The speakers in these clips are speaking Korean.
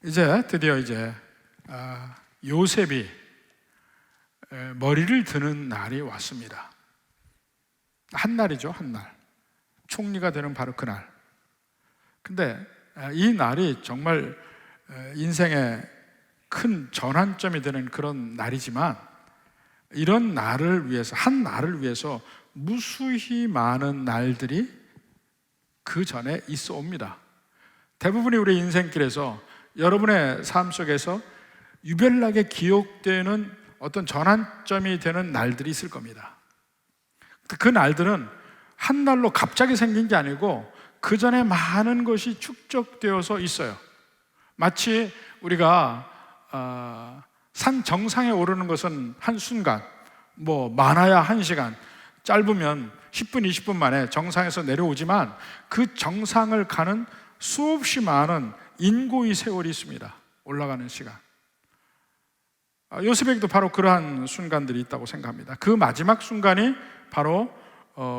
이제 드디어 요셉이 머리를 드는 날이 왔습니다. 한 날이죠, 한 날. 총리가 되는 바로 그날. 근데 이 날이 정말 인생의 큰 전환점이 되는 그런 날이지만, 이런 날을 위해서, 한 날을 위해서 무수히 많은 날들이 그 전에 있어 옵니다. 대부분이 우리 인생길에서, 여러분의 삶 속에서 유별나게 기억되는 어떤 전환점이 되는 날들이 있을 겁니다. 그 날들은 한 날로 갑자기 생긴 게 아니고 그 전에 많은 것이 축적되어서 있어요. 마치 우리가 산 정상에 오르는 것은 한순간, 많아야 1시간, 짧으면 10분, 20분 만에 정상에서 내려오지만, 그 정상을 가는 수없이 많은 인고의 세월이 있습니다. 올라가는 시간. 요셉에게도 바로 그러한 순간들이 있다고 생각합니다. 그 마지막 순간이 바로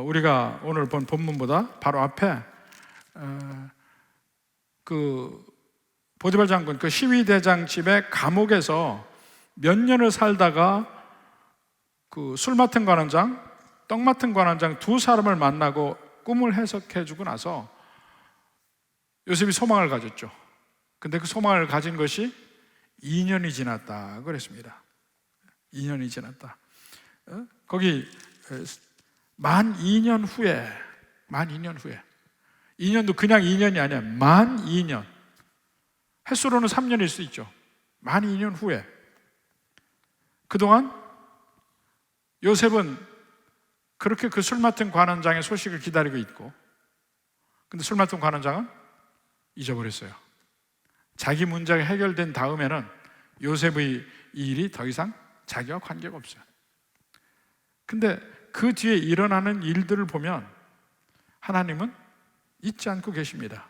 우리가 오늘 본 본문보다 바로 앞에 그 보디발 장군, 그 시위대장 집의 감옥에서 몇 년을 살다가 그 술 맡은 관원장, 떡 맡은 관원장 두 사람을 만나고 꿈을 해석해 주고 나서 요셉이 소망을 가졌죠. 근데 그 소망을 가진 것이 2년이 지났다 그랬습니다. 2년이 지났다. 거기 만 2년 후에 2년도 그냥 2년이 아니야. 만 2년. 햇수로는 3년일 수 있죠. 만 2년 후에 그동안 요셉은 그렇게 그 술 맡은 관원장의 소식을 기다리고 있고, 근데 술 맡은 관원장은 잊어버렸어요. 자기 문제가 해결된 다음에는 요셉의 이 일이 더 이상 자기와 관계가 없어요. 근데 그 뒤에 일어나는 일들을 보면 하나님은 잊지 않고 계십니다.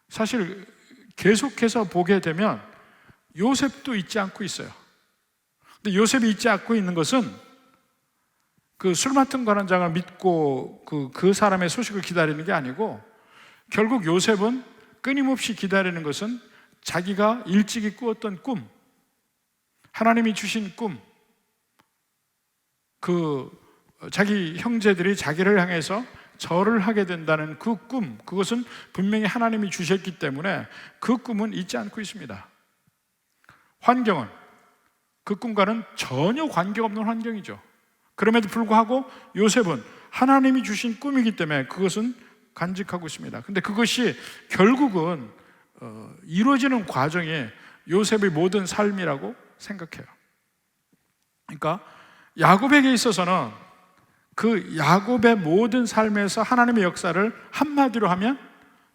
사실 계속해서 보게 되면 요셉도 잊지 않고 있어요. 근데 요셉이 잊지 않고 있는 것은 그 술 맡은 관원장을 믿고 그 사람의 소식을 기다리는 게 아니고, 결국 요셉은 끊임없이 기다리는 것은 자기가 일찍이 꾸었던 꿈, 하나님이 주신 꿈, 자기 형제들이 자기를 향해서 절을 하게 된다는 그 꿈, 그것은 분명히 하나님이 주셨기 때문에 그 꿈은 잊지 않고 있습니다. 환경은 그 꿈과는 전혀 관계없는 환경이죠. 그럼에도 불구하고 요셉은 하나님이 주신 꿈이기 때문에 그것은 간직하고 있습니다. 근데 그것이 결국은 이루어지는 과정이 요셉의 모든 삶이라고 생각해요. 그러니까 야곱에게 있어서는 그 야곱의 모든 삶에서 하나님의 역사를 한마디로 하면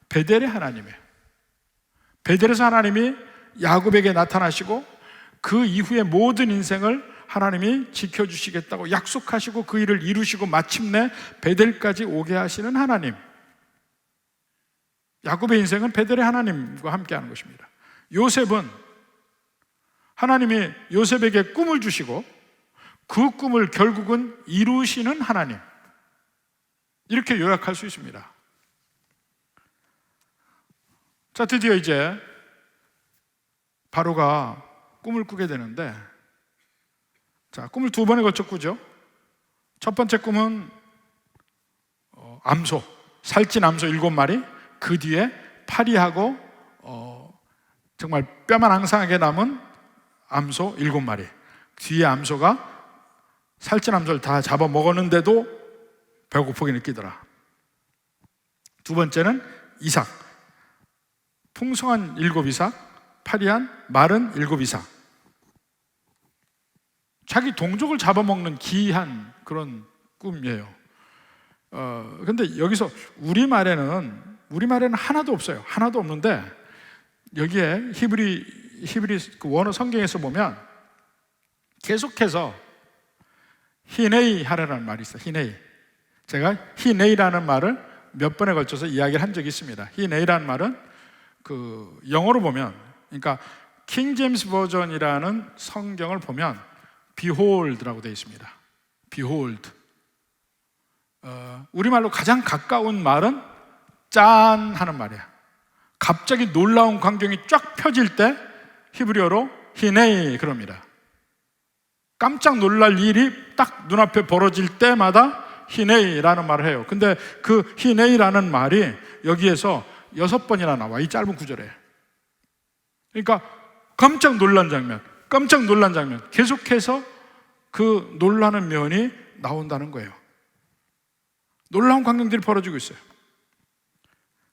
베델의 하나님이에요. 베델에서 하나님이 야곱에게 나타나시고 그 이후의 모든 인생을 하나님이 지켜주시겠다고 약속하시고 그 일을 이루시고 마침내 베델까지 오게 하시는 하나님, 야곱의 인생은 베델의 하나님과 함께하는 것입니다. 요셉은 하나님이 요셉에게 꿈을 주시고 그 꿈을 결국은 이루시는 하나님, 이렇게 요약할 수 있습니다. 자, 드디어 이제 바로가 꿈을 꾸게 되는데, 자, 꿈을 두 번에 걸쳐 꾸죠. 첫 번째 꿈은 암소, 살찐 암소 7마리, 그 뒤에 파리하고 정말 뼈만 앙상하게 남은 암소 7마리, 뒤에 암소가 살찐 암소를 다 잡아먹었는데도 배고프게 느끼더라. 두 번째는 이삭, 풍성한 7이삭, 파리한 마른 7이삭. 자기 동족을 잡아먹는 기이한 그런 꿈이에요. 근데 여기서 우리말에는 하나도 없어요. 하나도 없는데, 여기에 히브리 그 원어 성경에서 보면 계속해서 히네이 하라는 말이 있어요. 히네이. 제가 히네이라는 말을 몇 번에 걸쳐서 이야기를 한 적이 있습니다. 히네이라는 말은 그 영어로 보면, 그러니까 킹 제임스 버전이라는 성경을 보면 behold라고 되어 있습니다. behold. 우리말로 가장 가까운 말은 짠 하는 말이야. 갑자기 놀라운 광경이 쫙 펴질 때 히브리어로 히네이 그럽니다. 깜짝 놀랄 일이 딱 눈앞에 벌어질 때마다 히네이라는 말을 해요. 근데 그 히네이라는 말이 여기에서 6번이나 나와, 이 짧은 구절에. 그러니까 깜짝 놀란 장면, 깜짝 놀란 장면, 계속해서 그 놀라는 면이 나온다는 거예요. 놀라운 광경들이 벌어지고 있어요.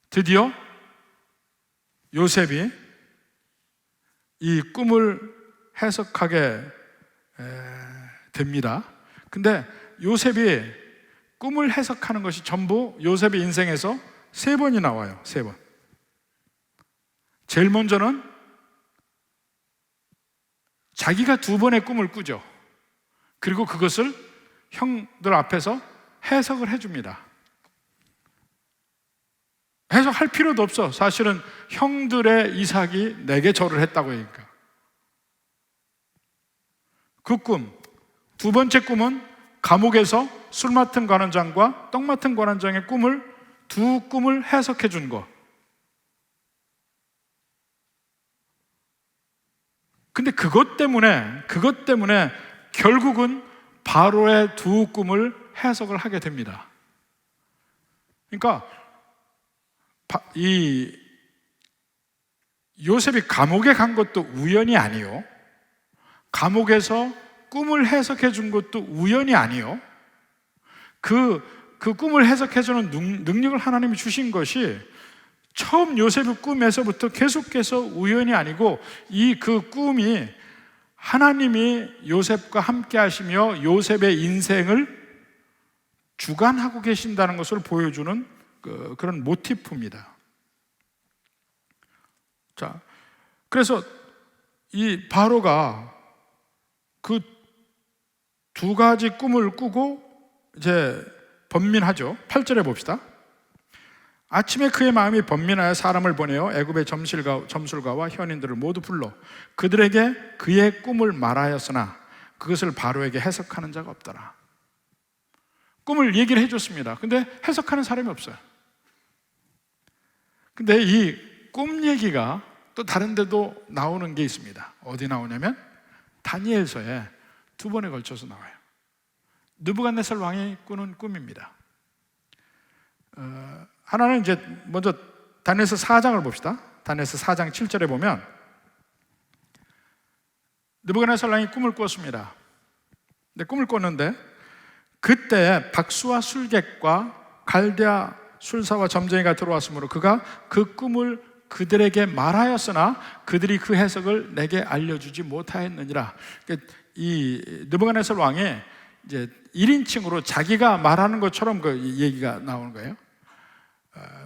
드디어 요셉이 이 꿈을 해석하게 됩니다. 근데 요셉이 꿈을 해석하는 것이 전부 요셉의 인생에서 3번이 나와요. 3번. 제일 먼저는 자기가 2번의 꿈을 꾸죠. 그리고 그것을 형들 앞에서 해석을 해줍니다. 해석할 필요도 없어. 사실은 형들의 이삭이 내게 절을 했다고 하니까. 그 꿈, 2번째 꿈은 감옥에서 술 맡은 관원장과 떡 맡은 관원장의 꿈을, 2꿈을 해석해 준 거. 근데 그것 때문에 결국은 바로의 2꿈을 해석을 하게 됩니다. 그러니까 이 요셉이 감옥에 간 것도 우연이 아니요, 감옥에서 꿈을 해석해 준 것도 우연이 아니요, 그 꿈을 해석해 주는 능력을 하나님이 주신 것이 처음 요셉의 꿈에서부터 계속해서 우연이 아니고, 그 꿈이 하나님이 요셉과 함께 하시며 요셉의 인생을 주관하고 계신다는 것을 보여주는 그런 모티프입니다. 자, 그래서 이 바로가 그 2가지 꾸고 이제 번민하죠. 8절에 봅시다. 아침에 그의 마음이 번민하여 사람을 보내어 애굽의 점술가와 현인들을 모두 불러 그들에게 그의 꿈을 말하였으나 그것을 바로에게 해석하는 자가 없더라. 꿈을 얘기를 해줬습니다. 근데 해석하는 사람이 없어요. 근데 이 꿈 얘기가 또 다른 데도 나오는 게 있습니다. 어디 나오냐면 다니엘서에 2번에 걸쳐서 나와요. 느부갓네살 왕이 꾸는 꿈입니다. 하나는 이제 먼저 다니엘서 4장을 봅시다. 다니엘서 4장 7절에 보면 느부갓네살 왕이 꿈을 꿨습니다. 근데 꿈을 꿨는데 그때 박수와 술객과 갈대아 술사와 점쟁이가 들어왔으므로 그가 그 꿈을 그들에게 말하였으나 그들이 그 해석을 내게 알려주지 못하였느니라. 이 느부갓네살 왕이 이제 1인칭으로 자기가 말하는 것처럼 그 얘기가 나오는 거예요.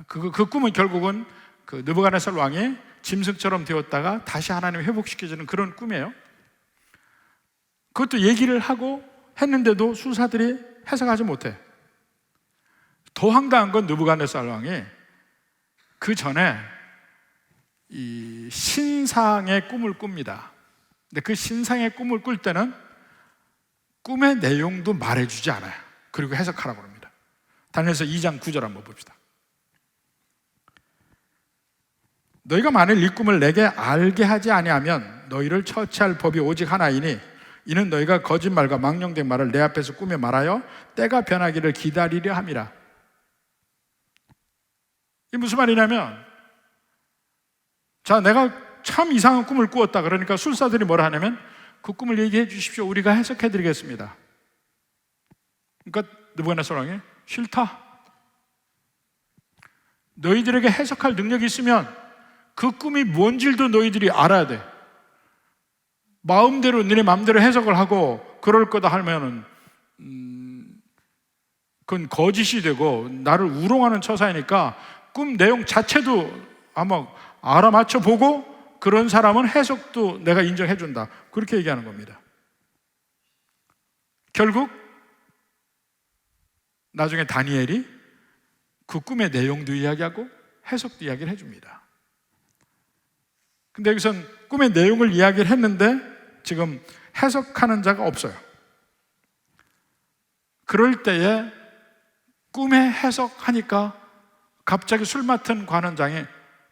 그 꿈은 결국은 그 느부갓네살 왕이 짐승처럼 되었다가 다시 하나님이 회복시켜주는 그런 꿈이에요. 그것도 얘기를 하고 했는데도 수사들이 해석하지 못해. 더 황당한 건 느부갓네살 왕이 그 전에 이 신상의 꿈을 꿉니다. 근데 그 신상의 꿈을 꿀 때는 꿈의 내용도 말해주지 않아요. 그리고 해석하라고 합니다. 다니엘서 2장 9절 한번 봅시다. 너희가 만일 이 꿈을 내게 알게 하지 아니하면 너희를 처치할 법이 오직 하나이니 이는 너희가 거짓말과 망령된 말을 내 앞에서 꿈에 말하여 때가 변하기를 기다리려 함이라. 이게 무슨 말이냐면, 자, 내가 참 이상한 꿈을 꾸었다. 그러니까 술사들이 뭐라 하냐면 그 꿈을 얘기해 주십시오. 우리가 해석해 드리겠습니다. 그러니까 느부갓네살 왕이 싫다. 너희들에게 해석할 능력이 있으면 그 꿈이 뭔 줄도 너희들이 알아야 돼. 마음대로 너네 마음대로 해석을 하고 그럴 거다 하면은 그건 거짓이 되고 나를 우롱하는 처사이니까 꿈 내용 자체도 아마 알아맞혀 보고 그런 사람은 해석도 내가 인정해 준다. 그렇게 얘기하는 겁니다. 결국 나중에 다니엘이 그 꿈의 내용도 이야기하고 해석도 이야기를 해줍니다. 근데 여기선 꿈의 내용을 이야기를 했는데 지금 해석하는 자가 없어요. 그럴 때에 꿈의 해석하니까 갑자기 술 맡은 관원장이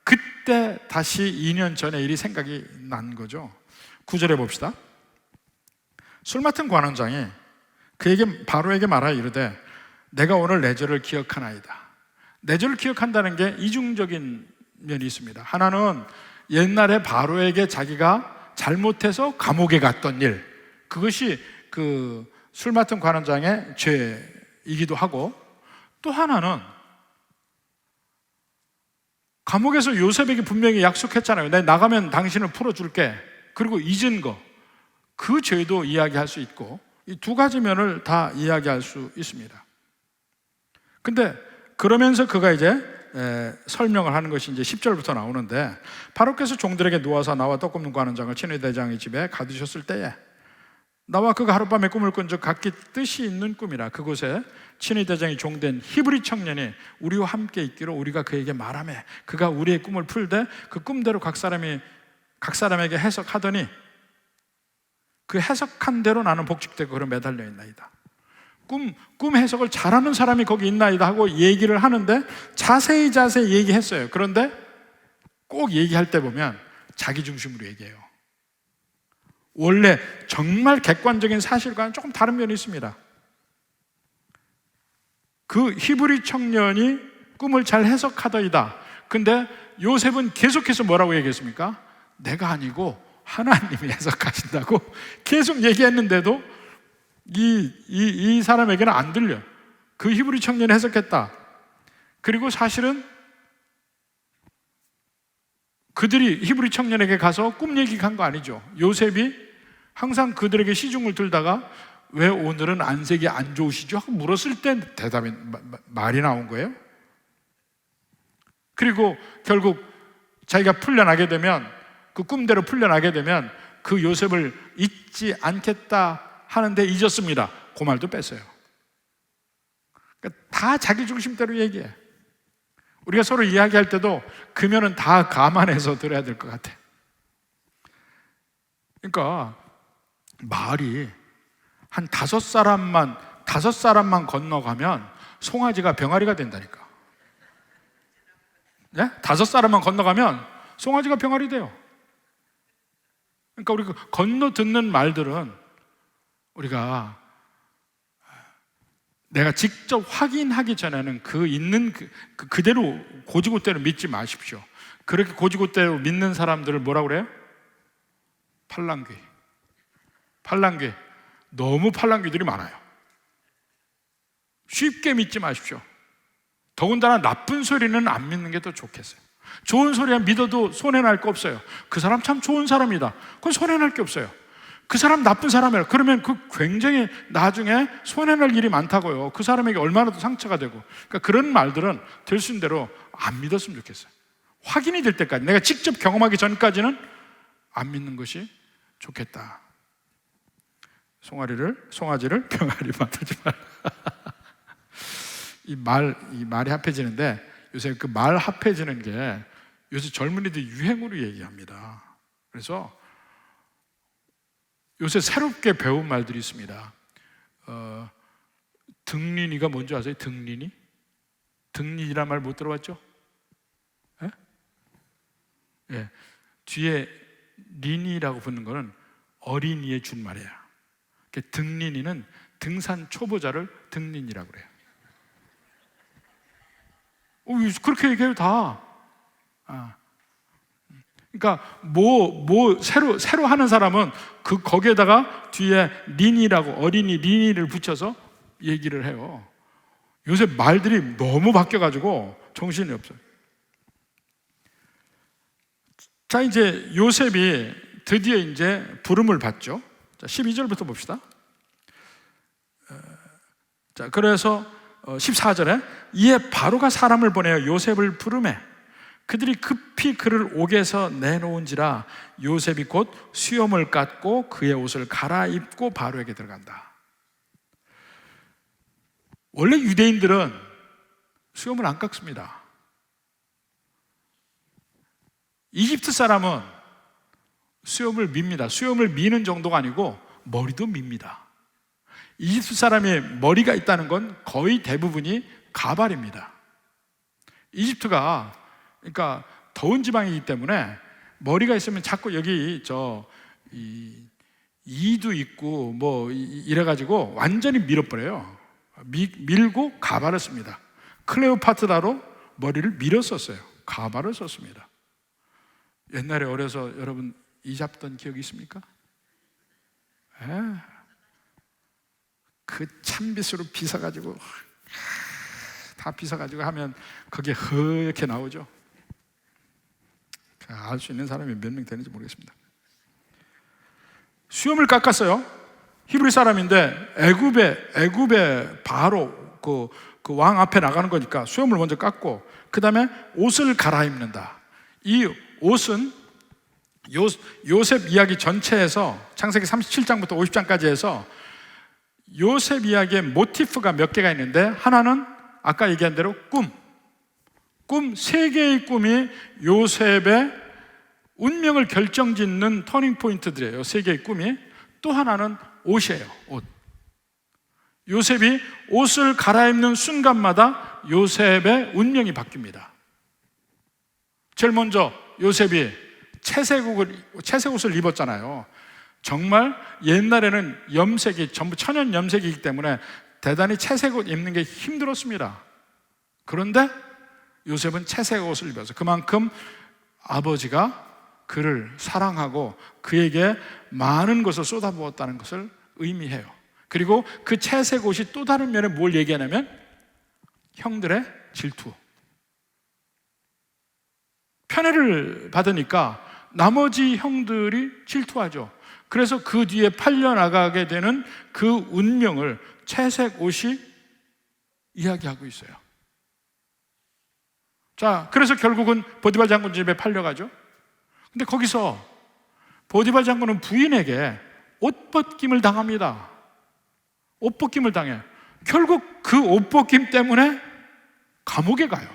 그때 다시 2년 전의 일이 생각이 난 거죠. 9절에 봅시다. 술 맡은 관원장이 그에게 바로에게 말하여 이르되 내가 오늘 내 죄를 기억하나이다. 내 죄를 기억한다는 게 이중적인 면이 있습니다. 하나는 옛날에 바로에게 자기가 잘못해서 감옥에 갔던 일, 그것이 그 술 맡은 관원장의 죄이기도 하고, 또 하나는 감옥에서 요셉에게 분명히 약속했잖아요. 내가 나가면 당신을 풀어줄게. 그리고 잊은 거, 그 죄도 이야기할 수 있고, 이 두 가지 면을 다 이야기할 수 있습니다. 근데 그러면서 그가 이제 설명을 하는 것이 이제 10절부터 나오는데, 바로께서 종들에게 놓아서 나와 떡 굽는 관원장을 친위 대장의 집에 가두셨을 때에 나와 그가 하룻밤에 꿈을 꾼 적 각기 뜻이 있는 꿈이라. 그곳에 친위 대장이 종된 히브리 청년이 우리와 함께 있기로 우리가 그에게 말하매 그가 우리의 꿈을 풀되 그 꿈대로 각 사람에게 해석하더니 그 해석한 대로 나는 복직되고 그로 매달려 있나이다. 꿈 해석을 잘하는 사람이 거기 있나이다 하고 얘기를 하는데 자세히 얘기했어요. 그런데 꼭 얘기할 때 보면 자기 중심으로 얘기해요. 원래 정말 객관적인 사실과는 조금 다른 면이 있습니다. 그 히브리 청년이 꿈을 잘 해석하더이다. 근데 요셉은 계속해서 뭐라고 얘기했습니까? 내가 아니고 하나님이 해석하신다고 계속 얘기했는데도 이 사람에게는 안 들려. 그 히브리 청년이 해석했다. 그리고 사실은 그들이 히브리 청년에게 가서 꿈 얘기한 거 아니죠. 요셉이 항상 그들에게 시중을 들다가 왜 오늘은 안색이 안 좋으시죠? 하고 물었을 때 대답이 말이 나온 거예요. 그리고 결국 자기가 풀려나게 되면, 그 꿈대로 풀려나게 되면 그 요셉을 잊지 않겠다 하는데 잊었습니다. 그 말도 뺐어요. 그러니까 다 자기 중심대로 얘기해. 우리가 서로 이야기할 때도 그 면은 다 감안해서 들어야 될 것 같아. 그러니까 말이 한 5사람만 건너가면 송아지가 병아리가 된다니까. 네? 5사람만 건너가면 송아지가 병아리 돼요. 그러니까 우리 건너 듣는 말들은 우리가 내가 직접 확인하기 전에는 그대로 고지고대로 믿지 마십시오. 그렇게 고지고대로 믿는 사람들을 뭐라고 그래요? 팔랑귀. 너무 팔랑귀들이 많아요. 쉽게 믿지 마십시오. 더군다나 나쁜 소리는 안 믿는 게 더 좋겠어요. 좋은 소리야 믿어도 손해날 거 없어요. 그 사람 참 좋은 사람이다. 그건 손해날 게 없어요. 그 사람 나쁜 사람이라 그러면 그 굉장히 나중에 손해날 일이 많다고요. 그 사람에게 얼마나 더 상처가 되고. 그러니까 그런 말들은 될 수 있는 대로 안 믿었으면 좋겠어요. 확인이 될 때까지, 내가 직접 경험하기 전까지는 안 믿는 것이 좋겠다. 송아지를 병아리 만들지 말라. 이 말이 합해지는데, 요새 그 말 합해지는 게 요새 젊은이들 유행으로 얘기합니다. 그래서 요새 새롭게 배운 말들이 있습니다. 등린이가 뭔지 아세요? 등린이란 말 못 들어봤죠? 예? 예. 뒤에 린이라고 붙는 거는 어린이의 준말이에요. 등린이는 등산 초보자를 등린이라고 그래요. 그렇게 얘기해요, 다. 그러니까 새로 하는 사람은 거기에다가 뒤에 린이라고, 어린이 린이를 붙여서 얘기를 해요. 요새 말들이 너무 바뀌어가지고 정신이 없어요. 자, 이제 요셉이 드디어 이제 부름을 받죠. 자, 12절부터 봅시다. 자, 그래서 14절에 이에 바로가 사람을 보내어 요셉을 부르매 그들이 급히 그를 옥에서 내놓은지라 요셉이 곧 수염을 깎고 그의 옷을 갈아입고 바로에게 들어간다. 원래 유대인들은 수염을 안 깎습니다. 이집트 사람은 수염을 밉니다. 수염을 미는 정도가 아니고 머리도 밉니다. 이집트 사람의 머리가 있다는 건 거의 대부분이 가발입니다. 이집트가 그러니까 더운 지방이기 때문에 머리가 있으면 자꾸 여기 이도 있고 뭐 이래가지고 완전히 밀어버려요. 밀고 가발을 씁니다. 클레오파트라로 머리를 밀었었어요. 가발을 썼습니다. 옛날에 어려서 여러분 이 잡던 기억이 있습니까? 그 찬빗으로 빗어가지고 다 빗어가지고 하면 그게 허옇게 나오죠. 알 수 있는 사람이 몇 명 되는지 모르겠습니다. 수염을 깎았어요. 히브리 사람인데 애굽의 바로 그 왕 앞에 나가는 거니까 수염을 먼저 깎고 그 다음에 옷을 갈아입는다. 이 옷은 요셉 이야기 전체에서 창세기 37장부터 50장까지 해서 요셉 이야기의 모티프가 몇 개가 있는데, 하나는 아까 얘기한 대로 꿈 3개의 꿈이 요셉의 운명을 결정짓는 터닝 포인트들이에요. 3개의 꿈이. 또 하나는 옷이에요. 옷. 요셉이 옷을 갈아입는 순간마다 요셉의 운명이 바뀝니다. 제일 먼저 요셉이 채색 옷을 입었잖아요. 정말 옛날에는 염색이 전부 천연 염색이기 때문에 대단히 채색 옷 입는 게 힘들었습니다. 그런데 요셉은 채색 옷을 입어서 그만큼 아버지가 그를 사랑하고 그에게 많은 것을 쏟아부었다는 것을 의미해요. 그리고 그 채색 옷이 또 다른 면에 뭘 얘기하냐면 형들의 질투. 편애를 받으니까 나머지 형들이 질투하죠. 그래서 그 뒤에 팔려나가게 되는 그 운명을 채색 옷이 이야기하고 있어요. 자, 그래서 결국은 보디발 장군 집에 팔려가죠. 근데 거기서 보디발 장군은 부인에게 옷 벗김을 당합니다. 옷 벗김을 당해요. 결국 그 옷 벗김 때문에 감옥에 가요.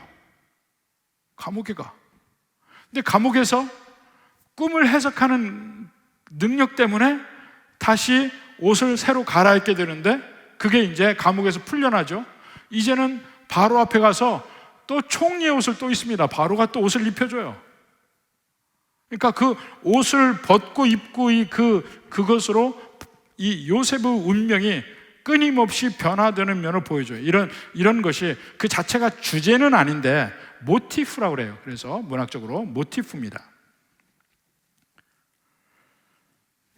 감옥에 가. 근데 감옥에서 꿈을 해석하는 능력 때문에 다시 옷을 새로 갈아입게 되는데, 그게 이제 감옥에서 풀려나죠. 이제는 바로 앞에 가서 또 총리의 옷을 또 입습니다. 바로가 또 옷을 입혀줘요. 그러니까 그 옷을 벗고 입고 그것으로 이 요셉의 운명이 끊임없이 변화되는 면을 보여줘요. 이런 것이 그 자체가 주제는 아닌데 모티프라고 그래요. 그래서 문학적으로 모티프입니다.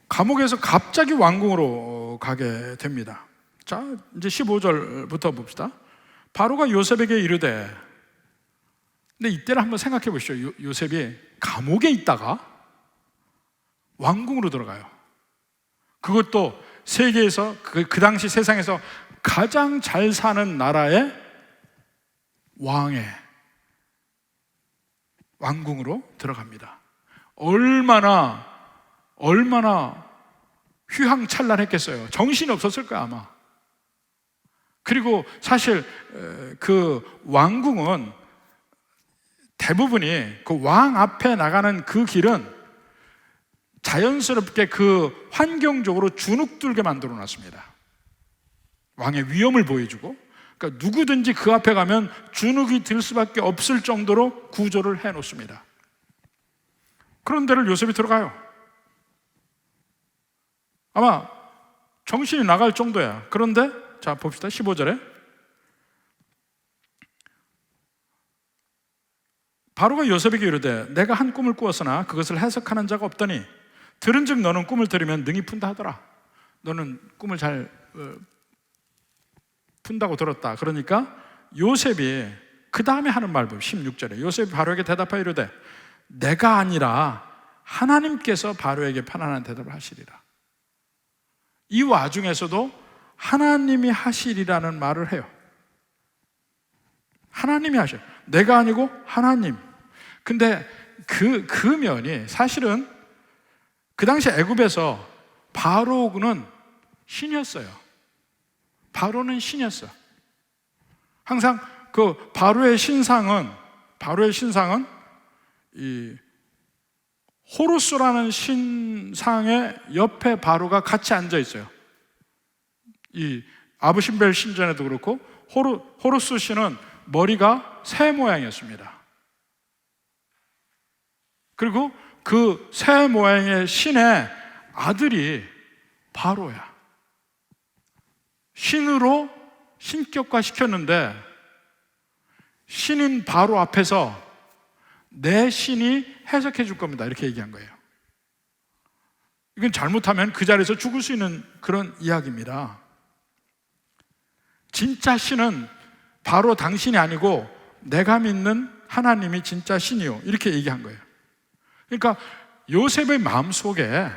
감옥에서 갑자기 왕궁으로 가게 됩니다. 자, 이제 15절부터 봅시다. 바로가 요셉에게 이르되, 근데 이때를 한번 생각해 보시죠. 요셉이 감옥에 있다가 왕궁으로 들어가요. 그것도 세계에서 그 당시 세상에서 가장 잘 사는 나라의 왕의 왕궁으로 들어갑니다. 얼마나 휘황찬란했겠어요. 정신이 없었을 거야 아마. 그리고 사실 그 왕궁은 대부분이 그 왕 앞에 나가는 그 길은 자연스럽게 그 환경적으로 주눅들게 만들어 놨습니다. 왕의 위엄을 보여주고, 그러니까 누구든지 그 앞에 가면 주눅이 들 수밖에 없을 정도로 구조를 해 놓습니다. 그런 데를 요셉이 들어가요. 아마 정신이 나갈 정도야. 그런데 자 봅시다. 15절에 바로가 요셉에게 이르되, 내가 한 꿈을 꾸었으나 그것을 해석하는 자가 없더니 들은즉 너는 꿈을 들으면 능히 푼다 하더라. 너는 꿈을 잘 푼다고 들었다. 그러니까 요셉이 그 다음에 하는 말 보면 16절에 요셉이 바로에게 대답하여 이르되, 내가 아니라 하나님께서 바로에게 편안한 대답을 하시리라. 이 와중에서도 하나님이 하시리라는 말을 해요. 하나님이 하셔요. 내가 아니고 하나님. 근데 그 면이 사실은 그 당시 애굽에서 바로는 신이었어요. 바로는 신이었어. 항상 그 바로의 신상은 이 호루스라는 신상의 옆에 바로가 같이 앉아 있어요. 이 아부신벨 신전에도 그렇고 호루스 신은 머리가 새 모양이었습니다. 그리고 그 새 모양의 신의 아들이 바로야. 신으로 신격화 시켰는데 신인 바로 앞에서 내 신이 해석해 줄 겁니다, 이렇게 얘기한 거예요. 이건 잘못하면 그 자리에서 죽을 수 있는 그런 이야기입니다. 진짜 신은 바로 당신이 아니고 내가 믿는 하나님이 진짜 신이요, 이렇게 얘기한 거예요. 그러니까 요셉의 마음속에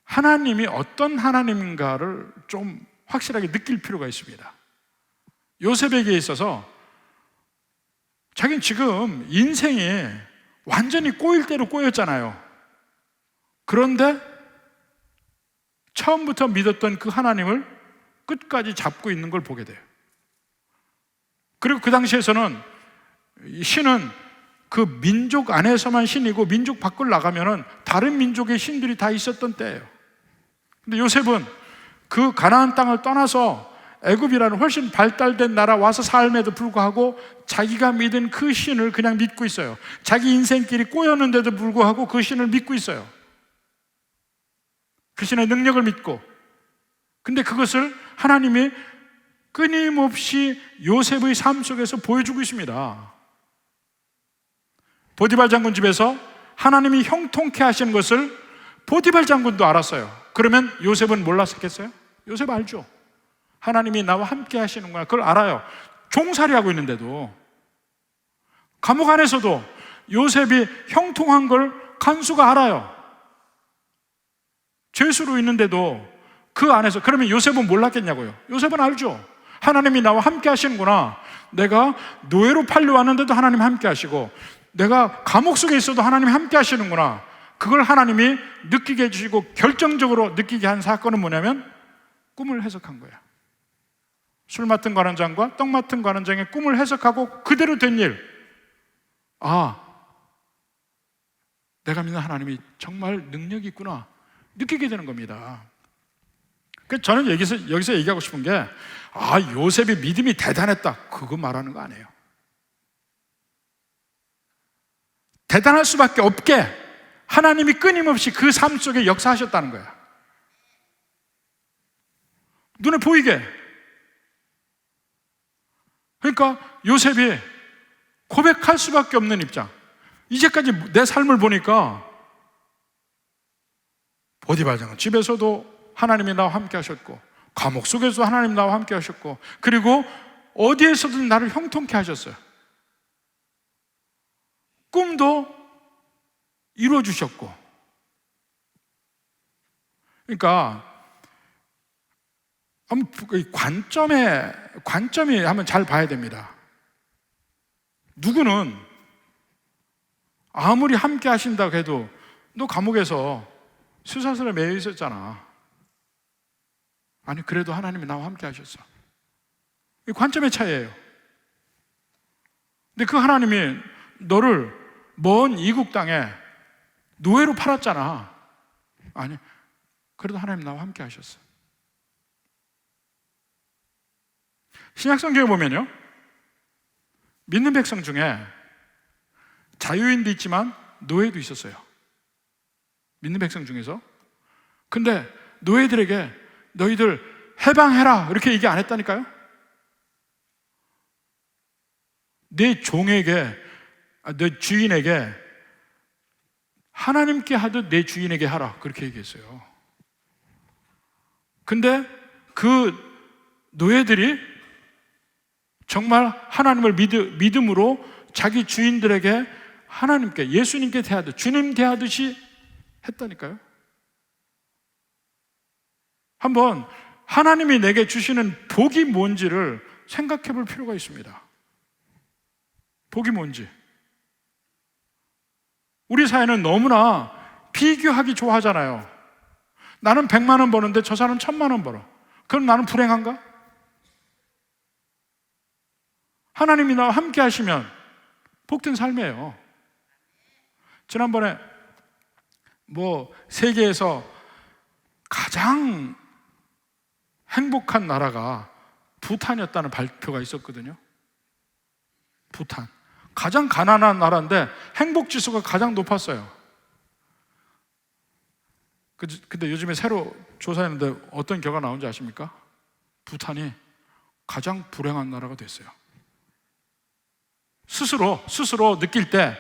하나님이 어떤 하나님인가를 좀 확실하게 느낄 필요가 있습니다. 요셉에게 있어서 자기는 지금 인생이 완전히 꼬일 대로 꼬였잖아요. 그런데 처음부터 믿었던 그 하나님을 끝까지 잡고 있는 걸 보게 돼요. 그리고 그 당시에서는 신은 그 민족 안에서만 신이고 민족 밖을 나가면은 다른 민족의 신들이 다 있었던 때예요. 근데 요셉은 그 가나안 땅을 떠나서 애굽이라는 훨씬 발달된 나라 와서 삶에도 불구하고 자기가 믿은 그 신을 그냥 믿고 있어요. 자기 인생길이 꼬였는데도 불구하고 그 신을 믿고 있어요. 그 신의 능력을 믿고. 근데 그것을 하나님이 끊임없이 요셉의 삶 속에서 보여주고 있습니다. 보디발 장군 집에서 하나님이 형통케 하시는 것을 보디발 장군도 알았어요. 그러면 요셉은 몰랐겠어요? 요셉 알죠. 하나님이 나와 함께 하시는구나, 그걸 알아요. 종살이 하고 있는데도. 감옥 안에서도 요셉이 형통한 걸 간수가 알아요. 죄수로 있는데도 그 안에서. 그러면 요셉은 몰랐겠냐고요? 요셉은 알죠. 하나님이 나와 함께 하시는구나. 내가 노예로 팔려왔는데도 하나님 함께 하시고, 내가 감옥 속에 있어도 하나님 함께 하시는구나. 그걸 하나님이 느끼게 해주시고 결정적으로 느끼게 한 사건은 뭐냐면 꿈을 해석한 거야. 술 맡은 관원장과 떡 맡은 관원장의 꿈을 해석하고 그대로 된 일. 아, 내가 믿는 하나님이 정말 능력이 있구나 느끼게 되는 겁니다. 그래서 저는 여기서 얘기하고 싶은 게, 요셉의 믿음이 대단했다, 그거 말하는 거 아니에요. 대단할 수밖에 없게 하나님이 끊임없이 그 삶 속에 역사하셨다는 거야. 눈에 보이게. 그러니까 요셉이 고백할 수밖에 없는 입장. 이제까지 내 삶을 보니까 보디발 장군 집에서도 하나님이 나와 함께 하셨고, 감옥 속에서도 하나님 나와 함께 하셨고, 그리고 어디에서든 나를 형통케 하셨어요. 꿈도 이루어주셨고. 그러니까 관점이 한번 잘 봐야 됩니다. 누구는 아무리 함께 하신다고 해도 너 감옥에서 쇠사슬에 매여 있었잖아. 아니, 그래도 하나님이 나와 함께 하셨어. 이 관점의 차이예요. 근데 그 하나님이 너를 먼 이국 땅에 노예로 팔았잖아. 아니, 그래도 하나님 나와 함께 하셨어. 신약성경에 보면요, 믿는 백성 중에 자유인도 있지만 노예도 있었어요. 믿는 백성 중에서. 근데 노예들에게 너희들 해방해라 이렇게 얘기 안 했다니까요. 내 종에게, 내 주인에게 하나님께 하듯 내 주인에게 하라 그렇게 얘기했어요. 근데 그 노예들이 정말 하나님을 믿음으로 자기 주인들에게 하나님께, 예수님께 대하듯, 주님 대하듯이 했다니까요. 한번 하나님이 내게 주시는 복이 뭔지를 생각해 볼 필요가 있습니다. 복이 뭔지. 우리 사회는 너무나 비교하기 좋아하잖아요. 나는 100만 원 버는데 저 사람은 1000만 원 벌어. 그럼 나는 불행한가? 하나님이 나와 함께 하시면 복된 삶이에요. 지난번에 세계에서 가장 행복한 나라가 부탄이었다는 발표가 있었거든요. 부탄. 가장 가난한 나라인데 행복 지수가 가장 높았어요. 근데 요즘에 새로 조사했는데 어떤 결과가 나온지 아십니까? 부탄이 가장 불행한 나라가 됐어요. 스스로 느낄 때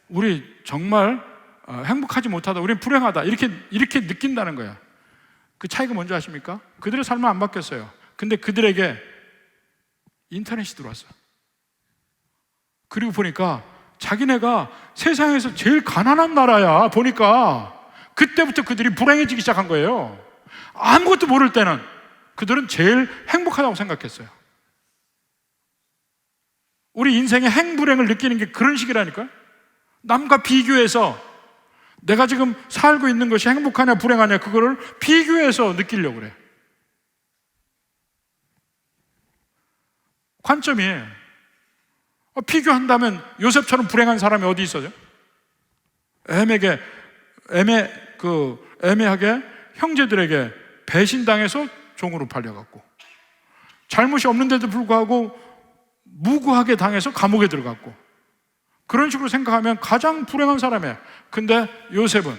우리 정말 행복하지 못하다, 우리는 불행하다, 이렇게 느낀다는 거야. 그 차이가 뭔지 아십니까? 그들의 삶은 안 바뀌었어요. 근데 그들에게 인터넷이 들어왔어. 그리고 보니까 자기네가 세상에서 제일 가난한 나라야. 보니까 그때부터 그들이 불행해지기 시작한 거예요. 아무것도 모를 때는 그들은 제일 행복하다고 생각했어요. 우리 인생의 행불행을 느끼는 게 그런 식이라니까요. 남과 비교해서 내가 지금 살고 있는 것이 행복하냐 불행하냐, 그거를 비교해서 느끼려고 그래. 관점이 비교한다면 요셉처럼 불행한 사람이 어디 있어요? 애매하게 형제들에게 배신당해서 종으로 팔려갔고, 잘못이 없는데도 불구하고 무고하게 당해서 감옥에 들어갔고, 그런 식으로 생각하면 가장 불행한 사람이에요. 근데 요셉은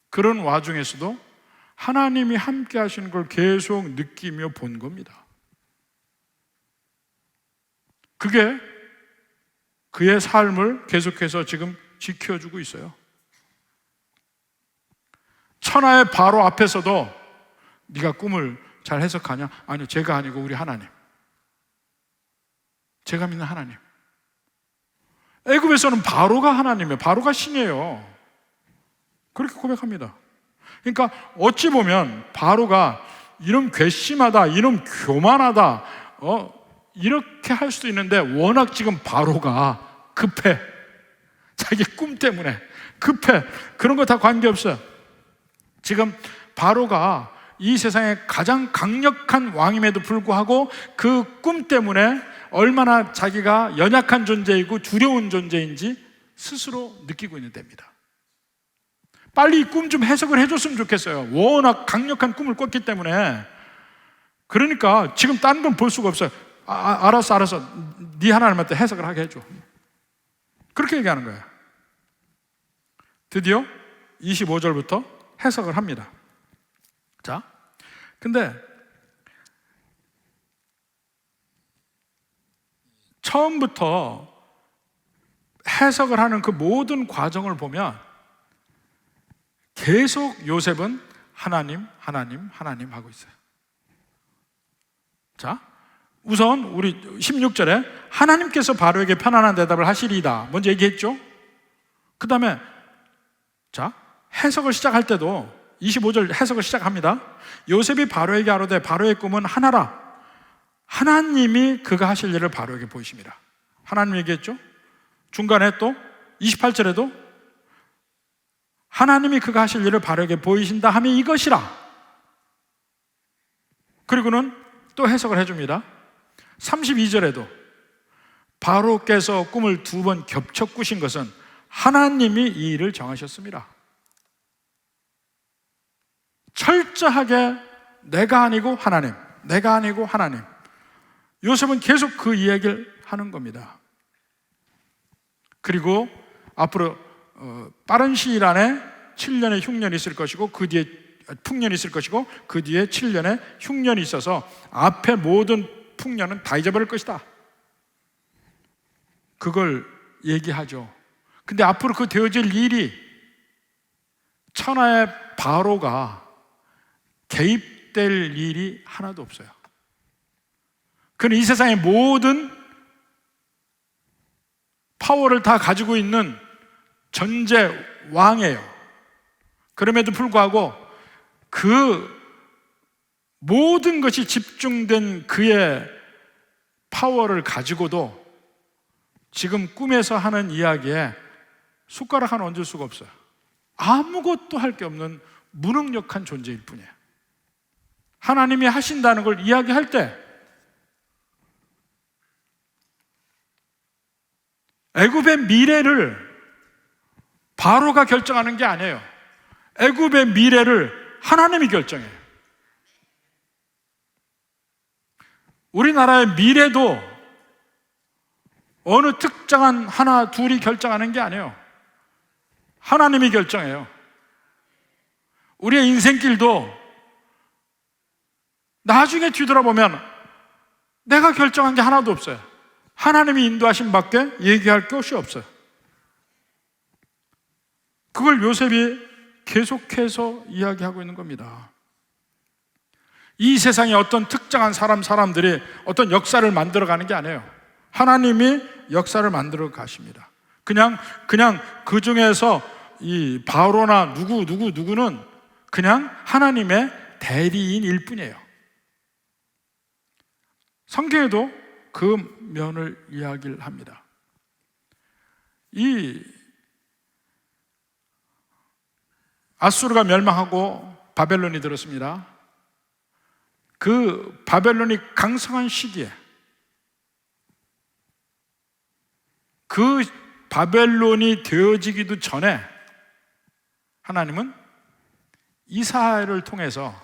그런 와중에서도 하나님이 함께 하시는 걸 계속 느끼며 본 겁니다. 그게 그의 삶을 계속해서 지금 지켜주고 있어요. 천하의 바로 앞에서도 네가 꿈을 잘 해석하냐? 아니요, 제가 아니고 우리 하나님, 제가 믿는 하나님. 애굽에서는 바로가 하나님이에요. 바로가 신이에요. 그렇게 고백합니다. 그러니까 어찌 보면 바로가 이놈 괘씸하다, 이놈 교만하다, 이렇게 할 수도 있는데, 워낙 지금 바로가 급해. 자기 꿈 때문에 급해. 그런 거 다 관계없어요. 지금 바로가 이 세상에 가장 강력한 왕임에도 불구하고 그 꿈 때문에 얼마나 자기가 연약한 존재이고 두려운 존재인지 스스로 느끼고 있는 때입니다. 빨리 이 꿈 좀 해석을 해줬으면 좋겠어요. 워낙 강력한 꿈을 꿨기 때문에. 그러니까 지금 다른 건 볼 수가 없어요. 알았어 네 하나님한테 해석을 하게 해줘. 그렇게 얘기하는 거예요. 드디어 25절부터 해석을 합니다. 자, 근데 처음부터 해석을 하는 그 모든 과정을 보면 계속 요셉은 하나님 하고 있어요. 자, 우선 우리 16절에 하나님께서 바로에게 편안한 대답을 하시리이다 먼저 얘기했죠. 그 다음에 자, 해석을 시작할 때도 25절 해석을 시작합니다. 요셉이 바로에게 아뢰되 바로의 꿈은 하나라. 하나님이 그가 하실 일을 바로에게 보이십니다. 하나님 얘기했죠. 중간에 또 28절에도 하나님이 그가 하실 일을 바로에게 보이신다 하면 이것이라. 그리고는 또 해석을 해줍니다. 32절에도 바로께서 꿈을 2번 겹쳐 꾸신 것은 하나님이 이 일을 정하셨습니다. 철저하게 내가 아니고 하나님, 내가 아니고 하나님. 요셉은 계속 그 이야기를 하는 겁니다. 그리고 앞으로 빠른 시일 안에 7년의 흉년이 있을 것이고, 그 뒤에 풍년이 있을 것이고, 그 뒤에 7년의 흉년이 있어서 앞에 모든 풍년은 다 잊어버릴 것이다. 그걸 얘기하죠. 근데 앞으로 그 되어질 일이 천하의 바로가 개입될 일이 하나도 없어요. 그는 이 세상의 모든 파워를 다 가지고 있는 전제 왕이에요. 그럼에도 불구하고 그 모든 것이 집중된 그의 파워를 가지고도 지금 꿈에서 하는 이야기에 숟가락 하나 얹을 수가 없어요. 아무것도 할 게 없는 무능력한 존재일 뿐이에요. 하나님이 하신다는 걸 이야기할 때 애굽의 미래를 바로가 결정하는 게 아니에요. 애굽의 미래를 하나님이 결정해요. 우리나라의 미래도 어느 특정한 하나 둘이 결정하는 게 아니에요. 하나님이 결정해요. 우리의 인생길도 나중에 뒤돌아보면 내가 결정한 게 하나도 없어요. 하나님이 인도하신 밖에 얘기할 것이 없어요. 그걸 요셉이 계속해서 이야기하고 있는 겁니다. 이 세상에 어떤 특정한 사람들이 어떤 역사를 만들어가는 게 아니에요. 하나님이 역사를 만들어 가십니다. 그냥 그 중에서 이 바로나 누구는 그냥 하나님의 대리인일 뿐이에요. 성경에도 그 면을 이야기를 합니다. 이 아수르가 멸망하고 바벨론이 들었습니다. 그 바벨론이 강성한 시기에 그 바벨론이 되어지기도 전에 하나님은 이사야를 통해서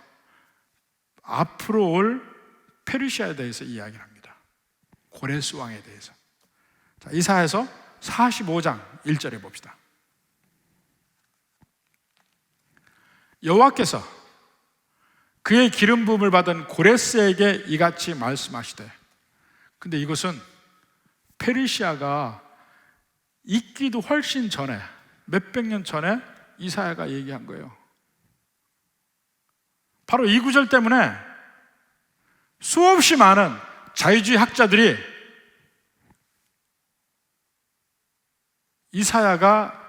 앞으로 올 페르시아에 대해서 이야기를 합니다. 고레스 왕에 대해서. 자, 이사야에서 45장 1절에 봅시다. 여호와께서 그의 기름 부음을 받은 고레스에게 이같이 말씀하시되, 근데 이것은 페르시아가 있기도 훨씬 전에, 몇백 년 전에 이사야가 얘기한 거예요. 바로 이 구절 때문에 수없이 많은 자유주의 학자들이 이사야가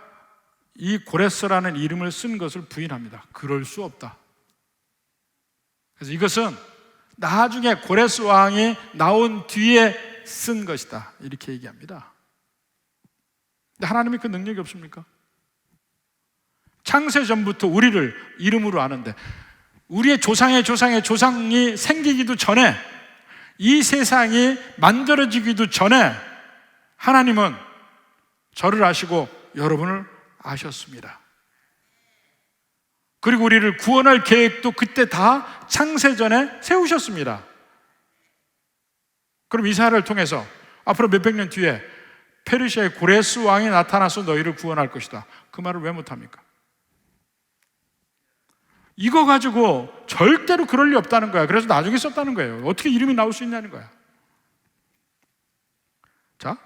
이 고레스라는 이름을 쓴 것을 부인합니다. 그럴 수 없다. 그래서 이것은 나중에 고레스 왕이 나온 뒤에 쓴 것이다, 이렇게 얘기합니다. 근데 하나님이 그 능력이 없습니까? 창세전부터 우리를 이름으로 아는데, 우리의 조상의 조상이 생기기도 전에, 이 세상이 만들어지기도 전에 하나님은 저를 아시고 여러분을 아셨습니다. 그리고 우리를 구원할 계획도 그때 다 창세전에 세우셨습니다. 그럼 이사야를 통해서 앞으로 몇백 년 뒤에 페르시아의 고레스 왕이 나타나서 너희를 구원할 것이다, 그 말을 왜 못합니까? 이거 가지고 절대로 그럴 리 없다는 거야. 그래서 나중에 썼다는 거예요. 어떻게 이름이 나올 수 있냐는 거야. 자,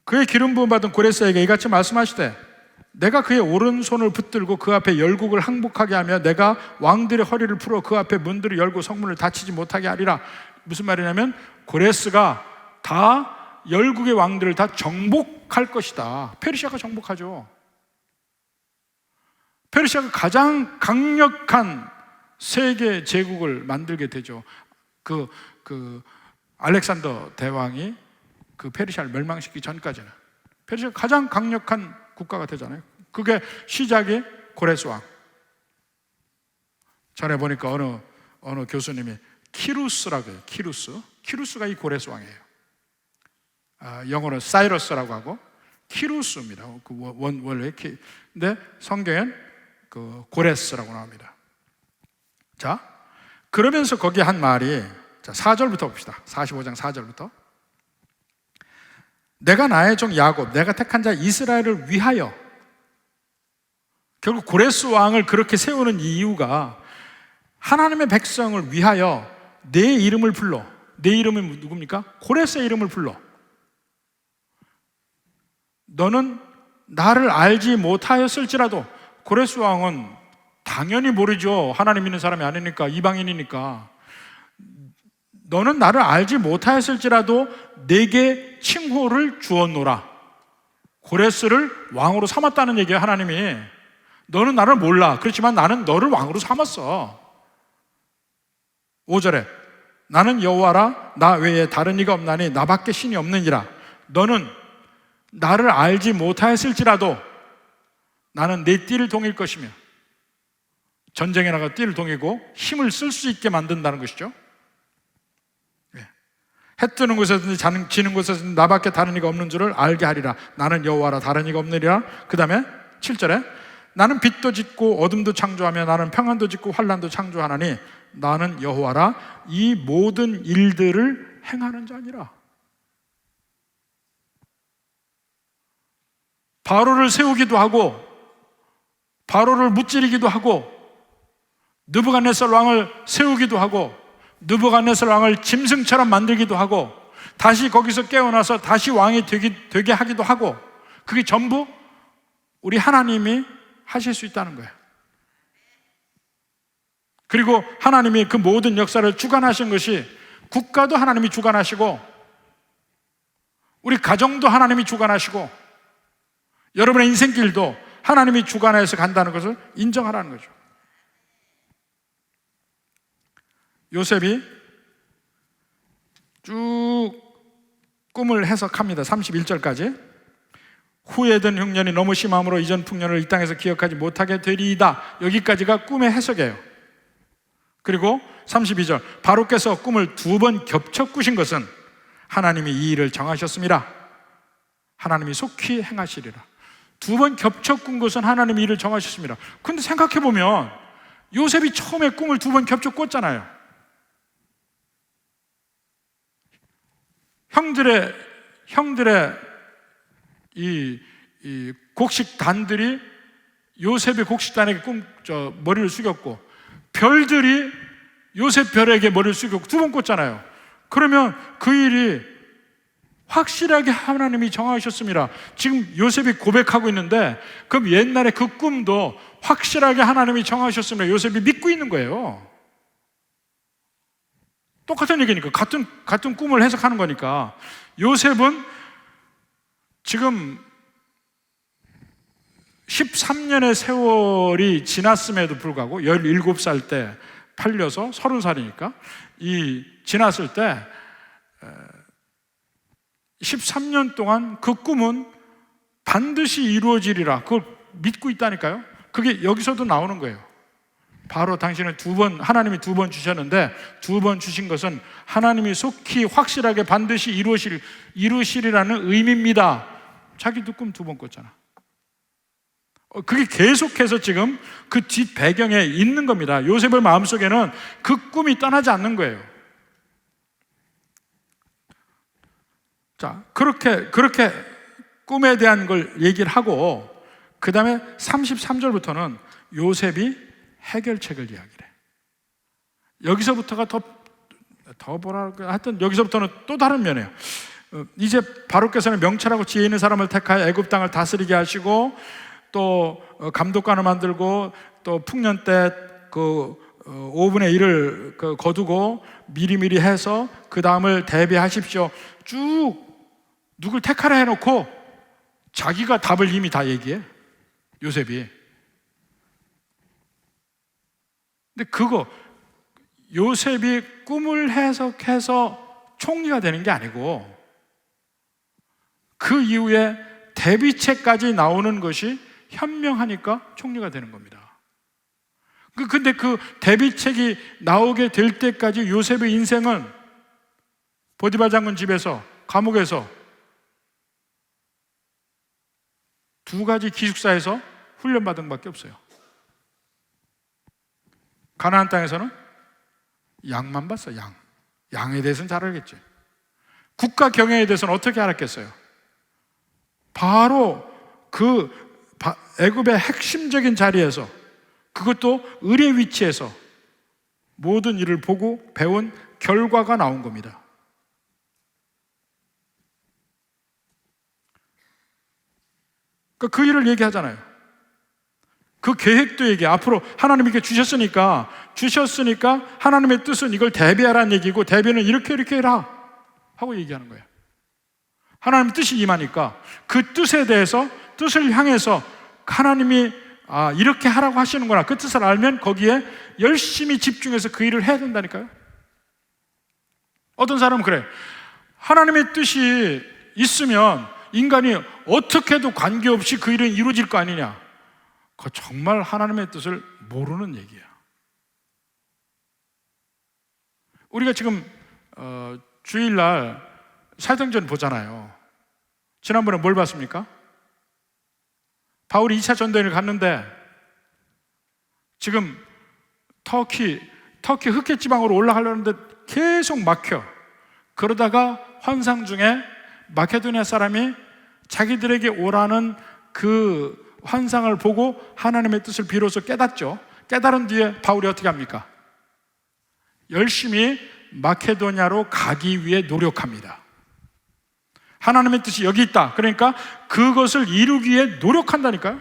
그의 기름 부음 받은 고레스에게 이같이 말씀하시되, 내가 그의 오른손을 붙들고 그 앞에 열국을 항복하게 하며 내가 왕들의 허리를 풀어 그 앞에 문들을 열고 성문을 닫히지 못하게 하리라. 무슨 말이냐면 고레스가 다 열국의 왕들을 다 정복할 것이다. 페르시아가 정복하죠. 페르시아가 가장 강력한 세계 제국을 만들게 되죠. 그 알렉산더 대왕이 그 페르시아를 멸망시키기 전까지는 페르시아가 가장 강력한 국가가 되잖아요. 그게 시작이 고레스 왕. 전에 보니까 어느 교수님이 키루스라고 해요. 키루스가 이 고레스 왕이에요. 영어로 사이러스라고 하고 키루스입니다. 원래 근데 성경엔 그 고레스라고 나옵니다. 자, 그러면서 거기에 한 말이, 자, 4절부터 봅시다. 45장 4절부터. 내가 나의 종 야곱, 내가 택한 자 이스라엘을 위하여, 결국 고레스 왕을 그렇게 세우는 이유가 하나님의 백성을 위하여 내 이름을 불러. 내 이름은 누굽니까? 고레스의 이름을 불러. 너는 나를 알지 못하였을지라도, 고레스 왕은 당연히 모르죠. 하나님 믿는 사람이 아니니까, 이방인이니까. 너는 나를 알지 못하였을지라도 내게 칭호를 주었노라. 고레스를 왕으로 삼았다는 얘기예요. 하나님이. 너는 나를 몰라. 그렇지만 나는 너를 왕으로 삼았어. 5절에 나는 여호와라, 나 외에 다른 이가 없나니 나밖에 신이 없느니라. 너는 나를 알지 못하였을지라도 나는 내 띠를 동일 것이며, 전쟁에 나가 띠를 동이고 힘을 쓸 수 있게 만든다는 것이죠. 해 뜨는 곳에서든지 지는 곳에서든지 나밖에 다른 이가 없는 줄을 알게 하리라. 나는 여호와라, 다른 이가 없느니라. 그 다음에 7절에 나는 빛도 짓고 어둠도 창조하며 나는 평안도 짓고 환난도 창조하나니 나는 여호와라, 이 모든 일들을 행하는 자니라. 바로를 세우기도 하고 바로를 무찌르기도 하고 느부갓네살 왕을 세우기도 하고 느부갓네살 왕을 짐승처럼 만들기도 하고 다시 거기서 깨어나서 다시 왕이 되게 하기도 하고, 그게 전부 우리 하나님이 하실 수 있다는 거예요. 그리고 하나님이 그 모든 역사를 주관하신 것이, 국가도 하나님이 주관하시고 우리 가정도 하나님이 주관하시고 여러분의 인생길도 하나님이 주관해서 간다는 것을 인정하라는 거죠. 요셉이 쭉 꿈을 해석합니다. 31절까지. 후회된 흉년이 너무 심함으로 이전 풍년을 이 땅에서 기억하지 못하게 되리이다. 여기까지가 꿈의 해석이에요. 그리고 32절, 바로께서 꿈을 2번 겹쳐 꾸신 것은 하나님이 이 일을 정하셨습니다. 하나님이 속히 행하시리라. 2번 겹쳐 꾼 것은 하나님이 일을 정하셨습니다. 근데 생각해보면 요셉이 처음에 꿈을 2번 겹쳐 꿨잖아요. 형들의 이 곡식단들이 요셉의 곡식단에게 머리를 숙였고, 별들이 요셉 별에게 머리를 숙였고 2번 꿨잖아요. 그러면 그 일이 확실하게 하나님이 정하셨습니다. 지금 요셉이 고백하고 있는데, 그럼 옛날에 그 꿈도 확실하게 하나님이 정하셨습니다. 요셉이 믿고 있는 거예요. 똑같은 얘기니까, 같은 꿈을 해석하는 거니까. 요셉은 지금 13년의 세월이 지났음에도 불구하고 17살 때 팔려서 30살이니까 지났을 때 13년 동안 그 꿈은 반드시 이루어지리라, 그걸 믿고 있다니까요. 그게 여기서도 나오는 거예요. 바로 당신은 하나님이 2번 주셨는데 2번 주신 것은 하나님이 속히 확실하게 반드시 이루시리라는 의미입니다. 자기도 꿈 2번 꿨잖아. 그게 계속해서 지금 그 뒷 배경에 있는 겁니다. 요셉의 마음속에는 그 꿈이 떠나지 않는 거예요. 자, 그렇게 꿈에 대한 걸 얘기를 하고, 그 다음에 33절부터는 요셉이 해결책을 이야기를 해. 여기서부터가 더 뭐랄까, 하여튼 여기서부터는 또 다른 면이에요. 이제 바로께서는 명철하고 지혜 있는 사람을 택하여 애굽 땅을 다스리게 하시고, 또 감독관을 만들고, 또 풍년 때 그 5분의 1을 거두고 미리미리 해서 그 다음을 대비하십시오. 쭉 누굴 택하라 해놓고 자기가 답을 이미 다 얘기해, 요셉이. 근데 요셉이 꿈을 해석해서 총리가 되는 게 아니고, 그 이후에 대비책까지 나오는 것이 현명하니까 총리가 되는 겁니다. 근데 그 대비책이 나오게 될 때까지 요셉의 인생은 보디발 장군 집에서, 감옥에서 2가지 기숙사에서 훈련받은 것밖에 없어요. 가나안 땅에서는 양만 봤어. 양에 대해서는 잘 알겠지. 국가 경영에 대해서는 어떻게 알았겠어요? 바로 그 애굽의 핵심적인 자리에서, 그것도 을의 위치에서 모든 일을 보고 배운 결과가 나온 겁니다. 그 일을 얘기하잖아요. 그 계획도 얘기해. 앞으로 하나님께 주셨으니까 하나님의 뜻은 이걸 대비하라는 얘기고, 대비는 이렇게 해라 하고 얘기하는 거예요. 하나님의 뜻이 임하니까 그 뜻에 대해서, 뜻을 향해서 하나님이 이렇게 하라고 하시는구나, 그 뜻을 알면 거기에 열심히 집중해서 그 일을 해야 된다니까요. 어떤 사람은 그래. 하나님의 뜻이 있으면 인간이 어떻게도 관계없이 그 일은 이루어질 거 아니냐. 그거 정말 하나님의 뜻을 모르는 얘기야. 우리가 지금 주일날 사도행전 보잖아요. 지난번에 뭘 봤습니까? 바울이 2차 전도여행을 갔는데 지금 터키 흑해지방으로 올라가려는데 계속 막혀. 그러다가 환상 중에 마케도니아 사람이 자기들에게 오라는 그 환상을 보고 하나님의 뜻을 비로소 깨닫죠. 깨달은 뒤에 바울이 어떻게 합니까? 열심히 마케도냐로 가기 위해 노력합니다. 하나님의 뜻이 여기 있다. 그러니까 그것을 이루기 위해 노력한다니까요.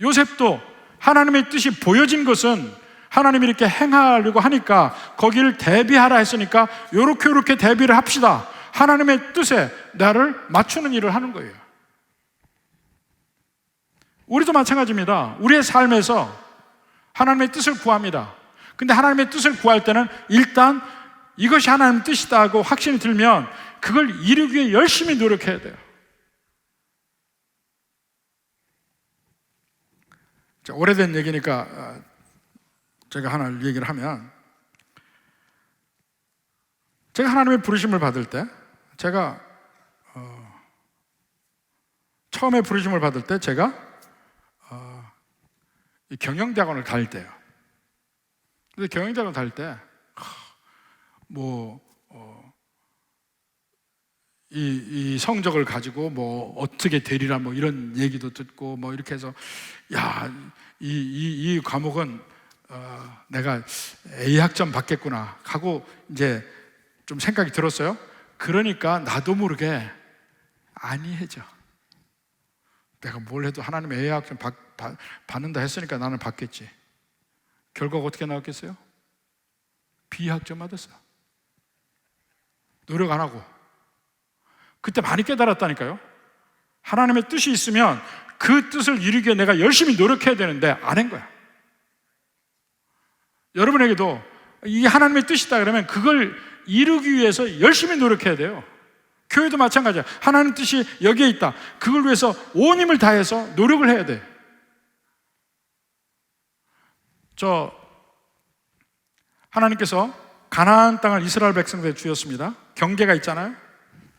요셉도 하나님의 뜻이 보여진 것은 하나님이 이렇게 행하려고 하니까 거기를 대비하라 했으니까 요렇게 대비를 합시다. 하나님의 뜻에 나를 맞추는 일을 하는 거예요. 우리도 마찬가지입니다. 우리의 삶에서 하나님의 뜻을 구합니다. 근데 하나님의 뜻을 구할 때는 일단 이것이 하나님의 뜻이다 하고 확신이 들면 그걸 이루기 위해 열심히 노력해야 돼요. 자, 오래된 얘기니까 제가 하나 얘기를 하면, 제가 하나님의 부르심을 받을 때, 제가 처음에 부르심을 받을 때 제가 이 경영대학원을 다닐 때요. 근데 경영대학원 다닐 때 이 성적을 가지고 뭐 어떻게 되리라 뭐 이런 얘기도 듣고 뭐 이렇게 해서 야, 이 과목은 내가 A 학점 받겠구나 하고 이제 좀 생각이 들었어요. 그러니까 나도 모르게 아니해져. 내가 뭘 해도 하나님의 A 학점 받는다 했으니까 나는 받겠지. 결과가 어떻게 나왔겠어요? B 학점 받았어. 노력 안 하고. 그때 많이 깨달았다니까요. 하나님의 뜻이 있으면 그 뜻을 이루기 위해 내가 열심히 노력해야 되는데 안 한 거야. 여러분에게도 이게 하나님의 뜻이다 그러면 그걸 이루기 위해서 열심히 노력해야 돼요. 교회도 마찬가지야. 하나님 뜻이 여기에 있다. 그걸 위해서 온 힘을 다해서 노력을 해야 돼. 하나님께서 가나안 땅을 이스라엘 백성들에게 주셨습니다. 경계가 있잖아요.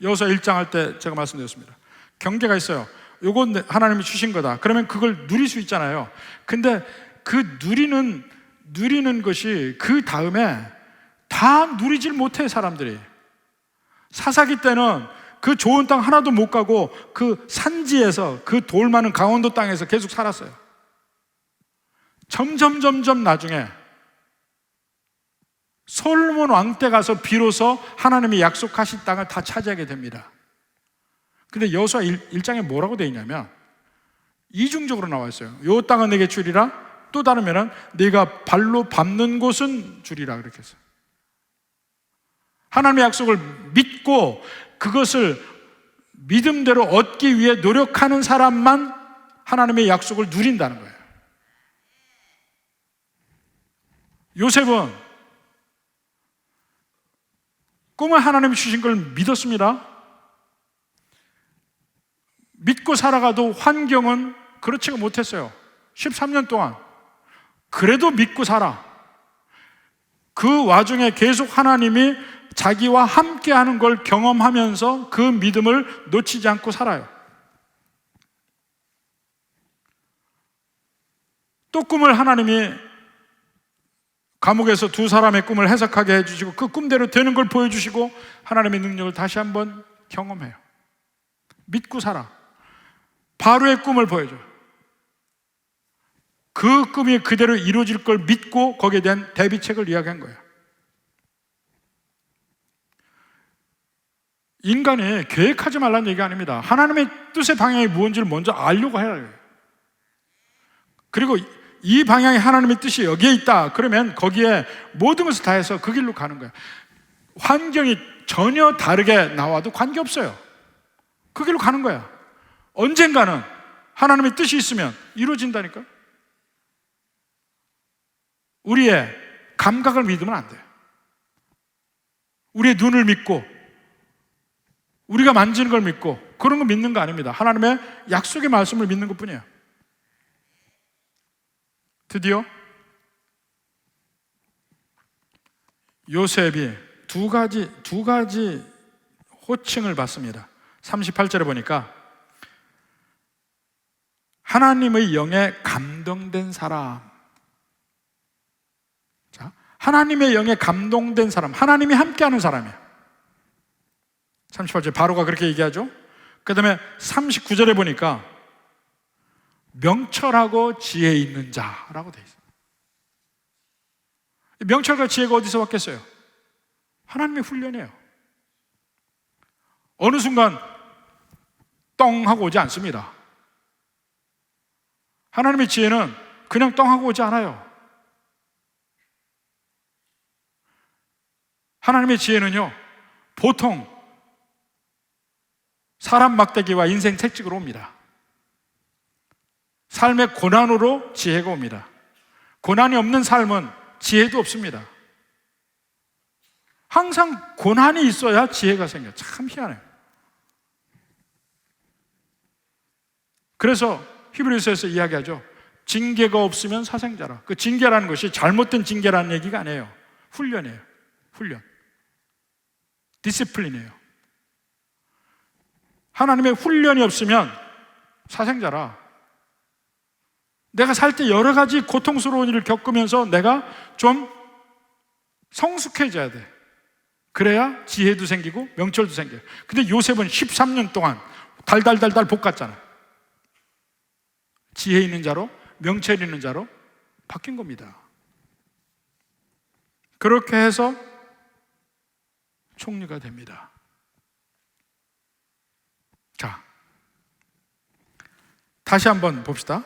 여호수아 1장 할 때 제가 말씀드렸습니다. 경계가 있어요. 요건 하나님이 주신 거다. 그러면 그걸 누릴 수 있잖아요. 근데 그 누리는 것이 그 다음에 다 누리질 못해. 사람들이 사사기 때는 그 좋은 땅 하나도 못 가고 그 산지에서 그 돌 많은 강원도 땅에서 계속 살았어요. 점점 나중에 솔로몬 왕 때 가서 비로소 하나님이 약속하신 땅을 다 차지하게 됩니다. 근데 여호수아 1장에 뭐라고 되어 있냐면 이중적으로 나와 있어요. 요 땅은 내게 주리라, 또 다르면은 네가 발로 밟는 곳은 주리라 그렇게 했어요. 하나님의 약속을 믿고 그것을 믿음대로 얻기 위해 노력하는 사람만 하나님의 약속을 누린다는 거예요. 요셉은 꿈을 하나님이 주신 걸 믿었습니다. 믿고 살아가도 환경은 그렇지가 못했어요. 13년 동안. 그래도 믿고 살아. 그 와중에 계속 하나님이 자기와 함께하는 걸 경험하면서 그 믿음을 놓치지 않고 살아요. 또 꿈을 하나님이 감옥에서 두 사람의 꿈을 해석하게 해주시고 그 꿈대로 되는 걸 보여주시고 하나님의 능력을 다시 한번 경험해요. 믿고 살아. 바로의 꿈을 보여줘요. 그 꿈이 그대로 이루어질 걸 믿고 거기에 대한 대비책을 이야기한 거예요. 인간이 계획하지 말라는 얘기가 아닙니다. 하나님의 뜻의 방향이 무엇인지를 먼저 알려고 해야 해요. 그리고 이 방향에 하나님의 뜻이 여기에 있다 그러면 거기에 모든 것을 다해서 그 길로 가는 거예요. 환경이 전혀 다르게 나와도 관계없어요. 그 길로 가는 거야. 언젠가는 하나님의 뜻이 있으면 이루어진다니까요. 우리의 감각을 믿으면 안 돼요. 우리의 눈을 믿고 우리가 만지는 걸 믿고 그런 거 믿는 거 아닙니다. 하나님의 약속의 말씀을 믿는 것뿐이에요. 드디어 요셉이 두 가지 호칭을 받습니다. 38절에 보니까 하나님의 영에 감동된 사람. 자, 하나님의 영에 감동된 사람, 하나님이 함께하는 사람이에요. 38절 바로가 그렇게 얘기하죠. 그 다음에 39절에 보니까 명철하고 지혜 있는 자라고 되어 있어요. 명철과 지혜가 어디서 왔겠어요? 하나님의 훈련이에요. 어느 순간 똥 하고 오지 않습니다. 하나님의 지혜는 그냥 똥 하고 오지 않아요. 하나님의 지혜는요, 보통 사람 막대기와 인생 채찍으로 옵니다. 삶의 고난으로 지혜가 옵니다. 고난이 없는 삶은 지혜도 없습니다. 항상 고난이 있어야 지혜가 생겨요. 참 희한해요. 그래서 히브리서에서 이야기하죠. 징계가 없으면 사생자라. 그 징계라는 것이 잘못된 징계라는 얘기가 아니에요. 훈련이에요. 훈련. 디시플린이에요. 하나님의 훈련이 없으면 사생자라. 내가 살 때 여러 가지 고통스러운 일을 겪으면서 내가 좀 성숙해져야 돼. 그래야 지혜도 생기고 명철도 생겨요. 근데 요셉은 13년 동안 달달달달 볶았잖아. 지혜 있는 자로, 명철 있는 자로 바뀐 겁니다. 그렇게 해서 총리가 됩니다. 자, 다시 한번 봅시다.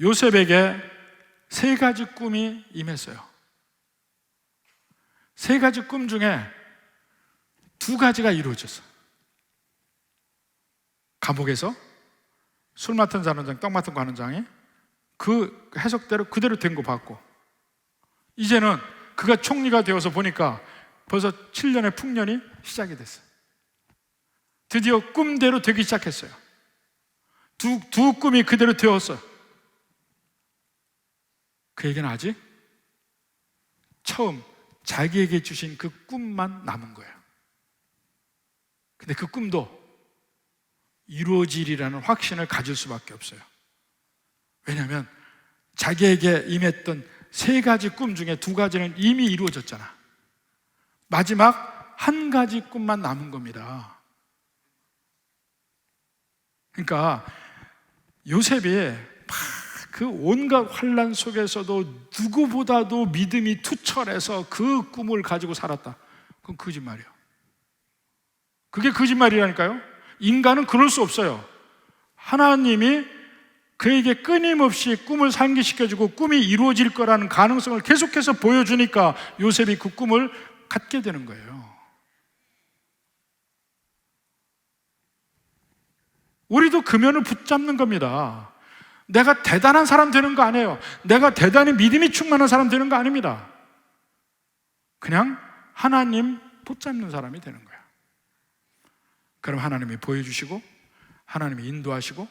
요셉에게 세 가지 꿈이 임했어요. 세 가지 꿈 중에 두 가지가 이루어졌어요. 감옥에서 술 맡은 자는 장, 떡 맡은 거 하는 장이 그 해석대로 그대로 된 거 받고, 이제는 그가 총리가 되어서 보니까 벌써 7년의 풍년이 시작이 됐어요. 드디어 꿈대로 되기 시작했어요. 두 꿈이 그대로 되었어요. 그에게는 아직 처음 자기에게 주신 그 꿈만 남은 거예요. 근데 그 꿈도 이루어지리라는 확신을 가질 수밖에 없어요. 왜냐하면 자기에게 임했던 세 가지 꿈 중에 두 가지는 이미 이루어졌잖아. 마지막 한 가지 꿈만 남은 겁니다. 그러니까 요셉이 그 온갖 환난 속에서도 누구보다도 믿음이 투철해서 그 꿈을 가지고 살았다. 그건 거짓말이에요. 그게 거짓말이라니까요. 인간은 그럴 수 없어요. 하나님이 그에게 끊임없이 꿈을 상기시켜주고 꿈이 이루어질 거라는 가능성을 계속해서 보여주니까 요셉이 그 꿈을 갖게 되는 거예요. 우리도 금연을 붙잡는 겁니다. 내가 대단한 사람 되는 거 아니에요. 내가 대단히 믿음이 충만한 사람 되는 거 아닙니다. 그냥 하나님 붙잡는 사람이 되는 거예요. 그럼 하나님이 보여주시고, 하나님이 인도하시고,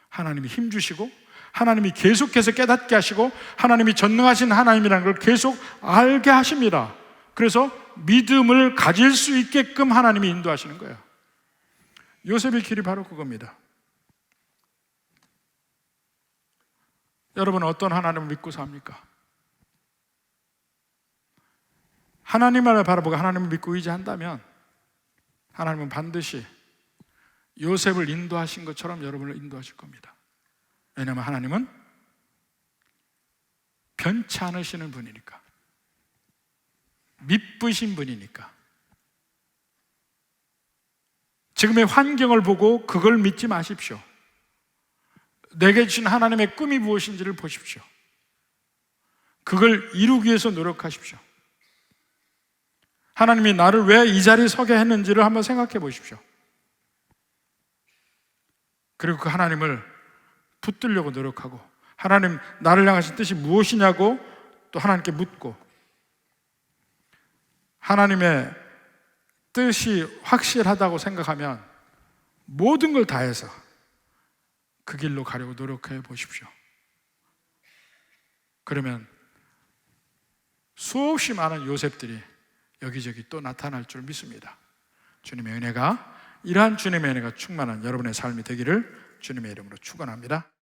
하나님이 힘주시고, 하나님이 계속해서 깨닫게 하시고, 하나님이 전능하신 하나님이라는 걸 계속 알게 하십니다. 그래서 믿음을 가질 수 있게끔 하나님이 인도하시는 거예요. 요셉의 길이 바로 그겁니다. 여러분은 어떤 하나님을 믿고 삽니까? 하나님만을 바라보고 하나님을 믿고 의지한다면 하나님은 반드시 요셉을 인도하신 것처럼 여러분을 인도하실 겁니다. 왜냐하면 하나님은 변치 않으시는 분이니까, 미쁘신 분이니까. 지금의 환경을 보고 그걸 믿지 마십시오. 내게 주신 하나님의 꿈이 무엇인지를 보십시오. 그걸 이루기 위해서 노력하십시오. 하나님이 나를 왜 이 자리에 서게 했는지를 한번 생각해 보십시오. 그리고 그 하나님을 붙들려고 노력하고, 하나님 나를 향하신 뜻이 무엇이냐고 또 하나님께 묻고, 하나님의 뜻이 확실하다고 생각하면 모든 걸 다해서 그 길로 가려고 노력해 보십시오. 그러면 수없이 많은 요셉들이 여기저기 또 나타날 줄 믿습니다. 주님의 은혜가, 이러한 주님의 은혜가 충만한 여러분의 삶이 되기를 주님의 이름으로 축원합니다.